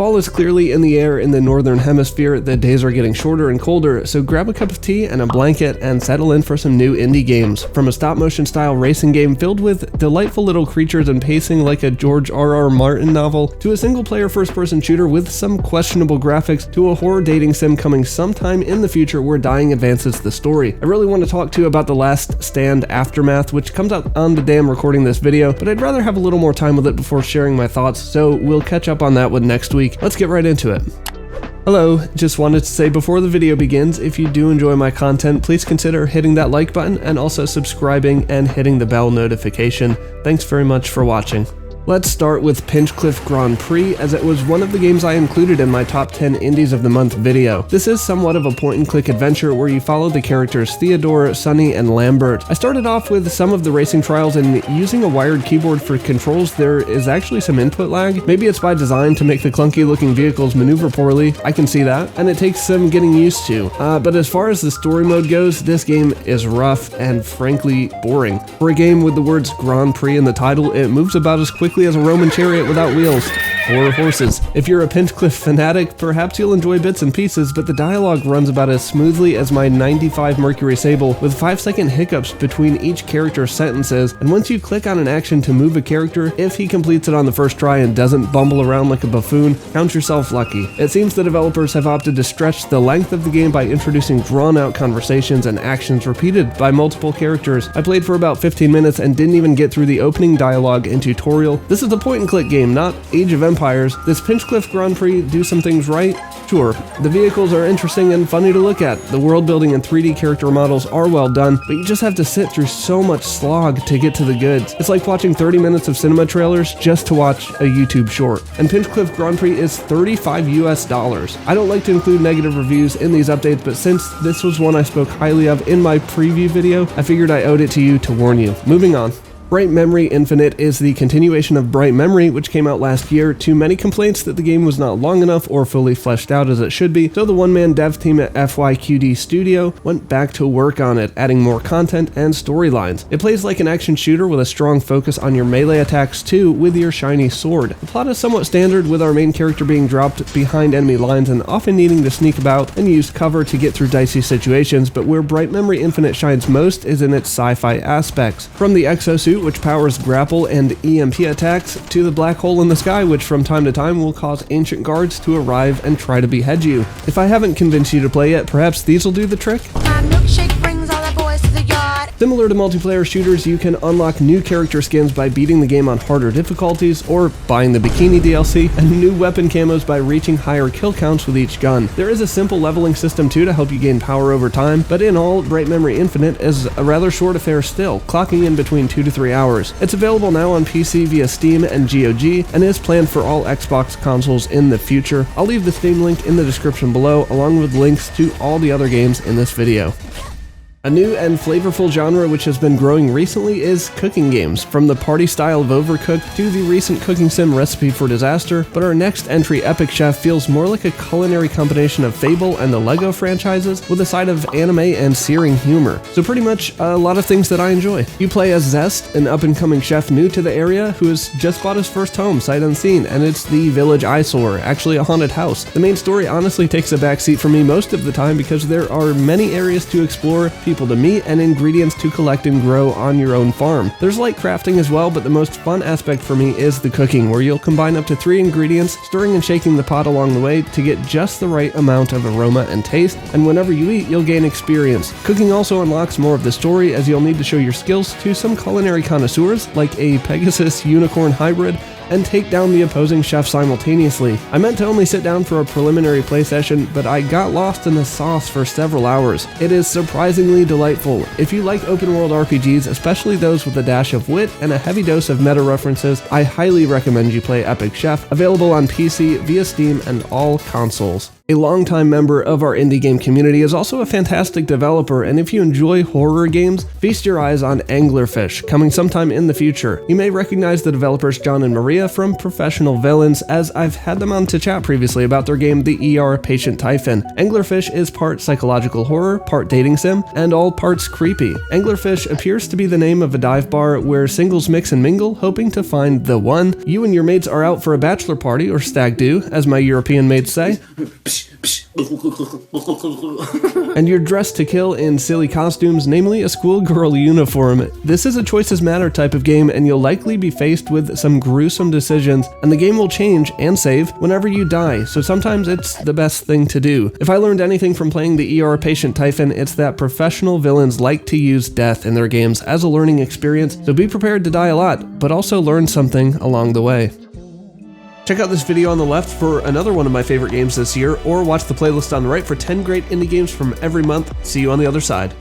Fall is clearly in the air in the northern hemisphere, the days are getting shorter and colder, so grab a cup of tea and a blanket and settle in for some new indie games. From a stop-motion style racing game filled with delightful little creatures and pacing like a George R.R. Martin novel, to a single-player first-person shooter with some questionable graphics, to a horror dating sim coming sometime in the future where dying advances the story. I really want to talk to you about The Last Stand Aftermath, which comes out on the day I'm recording this video, but I'd rather have a little more time with it before sharing my thoughts, so we'll catch up on that one next week. Let's get right into it. Hello, just wanted to say before the video begins, if you do enjoy my content, please consider hitting that like button and also subscribing and hitting the bell notification. Thanks very much for watching. Let's start with Pinchcliffe Grand Prix, as it was one of the games I included in my top 10 indies of the month video. This is somewhat of a point-and-click adventure where you follow the characters Theodore, Sunny, and Lambert. I started off with some of the racing trials, and using a wired keyboard for controls, there is actually some input lag. Maybe it's by design to make the clunky-looking vehicles maneuver poorly, I can see that, and it takes some getting used to. But as far as the story mode goes, this game is rough and frankly boring. For a game with the words Grand Prix in the title, it moves about as quickly as a Roman chariot without wheels. Or horses. If you're a Pinchcliffe fanatic, perhaps you'll enjoy bits and pieces, but the dialogue runs about as smoothly as my 95 Mercury Sable, with 5-second hiccups between each character's sentences, and once you click on an action to move a character, if he completes it on the first try and doesn't bumble around like a buffoon, count yourself lucky. It seems the developers have opted to stretch the length of the game by introducing drawn-out conversations and actions repeated by multiple characters. I played for about 15 minutes and didn't even get through the opening dialogue and tutorial. This is a point-and-click game, not Age of Empires. Does Pinchcliffe Grand Prix do some things right? Sure. The vehicles are interesting and funny to look at. The world building and 3D character models are well done, but you just have to sit through so much slog to get to the goods. It's like watching 30 minutes of cinema trailers just to watch a YouTube short. And Pinchcliffe Grand Prix is $35 US. I don't like to include negative reviews in these updates, but since this was one I spoke highly of in my preview video, I figured I owed it to you to warn you. Moving on. Bright Memory Infinite is the continuation of Bright Memory, which came out last year, to many complaints that the game was not long enough or fully fleshed out as it should be, so the one-man dev team at FYQD Studio went back to work on it, adding more content and storylines. It plays like an action shooter with a strong focus on your melee attacks too, with your shiny sword. The plot is somewhat standard, with our main character being dropped behind enemy lines and often needing to sneak about and use cover to get through dicey situations, but where Bright Memory Infinite shines most is in its sci-fi aspects. From the exosuit, which powers grapple and EMP attacks, to the black hole in the sky, which from time to time will cause ancient guards to arrive and try to behead you. If I haven't convinced you to play yet, perhaps these will do the trick? Similar to multiplayer shooters, you can unlock new character skins by beating the game on harder difficulties, or buying the Bikini DLC, and new weapon camos by reaching higher kill counts with each gun. There is a simple leveling system too to help you gain power over time, but in all, Bright Memory Infinite is a rather short affair still, clocking in between 2 to 3 hours. It's available now on PC via Steam and GOG, and is planned for all Xbox consoles in the future. I'll leave the Steam link in the description below, along with links to all the other games in this video. A new and flavorful genre which has been growing recently is cooking games, from the party style of Overcooked to the recent cooking sim Recipe for Disaster, but our next entry, Epic Chef, feels more like a culinary combination of Fable and the LEGO franchises, with a side of anime and searing humor. So pretty much a lot of things that I enjoy. You play as Zest, an up-and-coming chef new to the area who has just bought his first home, sight unseen, and it's the village eyesore, actually a haunted house. The main story honestly takes a backseat for me most of the time because there are many areas to explore, people to meet, and ingredients to collect and grow on your own farm. There's light crafting as well, but the most fun aspect for me is the cooking, where you'll combine up to 3 ingredients, stirring and shaking the pot along the way to get just the right amount of aroma and taste, and whenever you eat, you'll gain experience. Cooking also unlocks more of the story, as you'll need to show your skills to some culinary connoisseurs, like a Pegasus Unicorn hybrid, and take down the opposing chef simultaneously. I meant to only sit down for a preliminary play session, but I got lost in the sauce for several hours. It is surprisingly delightful. If you like open world RPGs, especially those with a dash of wit and a heavy dose of meta references, I highly recommend you play Epic Chef, available on PC via Steam and all consoles. A longtime member of our indie game community, is also a fantastic developer, and if you enjoy horror games, feast your eyes on Anglerfish, coming sometime in the future. You may recognize the developers John and Maria from Professional Villains, as I've had them on to chat previously about their game The ER Patient Typhon. Anglerfish is part psychological horror, part dating sim, and all parts creepy. Anglerfish appears to be the name of a dive bar where singles mix and mingle, hoping to find the one. You and your mates are out for a bachelor party, or stag do, as my European mates say. And you're dressed to kill in silly costumes, namely a schoolgirl uniform. This is a choices matter type of game, and you'll likely be faced with some gruesome decisions, and the game will change and save whenever you die, so sometimes it's the best thing to do. If I learned anything from playing the ER Patient Typhon, it's that professional villains like to use death in their games as a learning experience, so be prepared to die a lot, but also learn something along the way. Check out this video on the left for another one of my favorite games this year, or watch the playlist on the right for 10 great indie games from every month. See you on the other side.